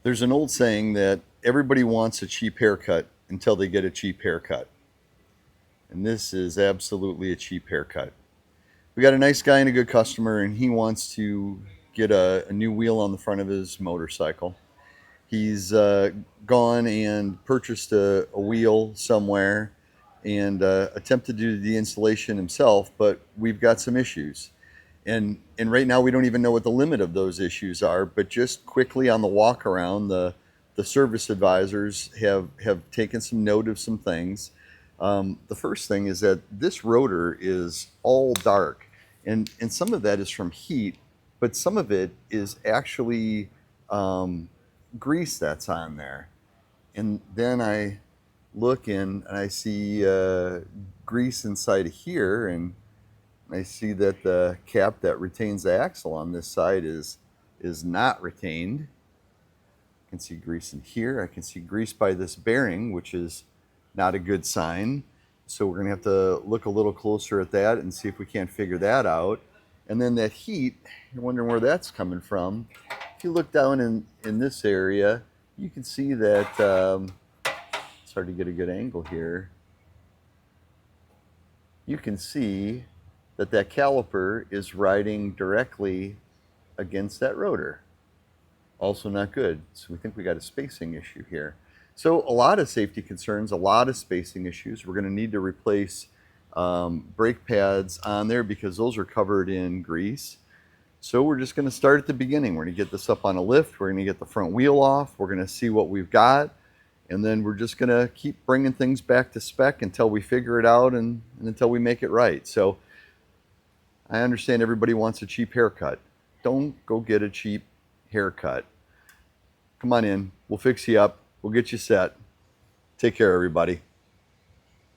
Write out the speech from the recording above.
There's an old saying that everybody wants a cheap haircut until they get a cheap haircut. And this is absolutely a cheap haircut. We got a nice guy and a good customer, and he wants to get a new wheel on the front of his motorcycle. He's gone and purchased a wheel somewhere and attempted to do the installation himself, but we've got some issues. And right now we don't even know what the limit of those issues are, but just quickly on the walk around, the service advisors have taken some note of some things. The first thing is that this rotor is all dark, and some of that is from heat, but some of it is actually grease that's on there. And then I look and I see grease inside of here, and I see that the cap that retains the axle on this side is not retained. I can see grease in here. I can see grease by this bearing, which is not a good sign. So we're gonna have to look a little closer at that and see if we can't figure that out. And then that heat, you're wondering where that's coming from. If you look down in this area, you can see that, it's hard to get a good angle here. You can see that caliper is riding directly against that rotor. Also not good. So we think we got a spacing issue here. So a lot of safety concerns, a lot of spacing issues. We're going to need to replace brake pads on there because those are covered in grease. So we're just going to start at the beginning. We're going to get this up on a lift. We're going to get the front wheel off. We're going to see what we've got. And then we're just going to keep bringing things back to spec until we figure it out and until we make it right. So I understand everybody wants a cheap haircut. Don't go get a cheap haircut. Come on in. We'll fix you up. We'll get you set. Take care, everybody.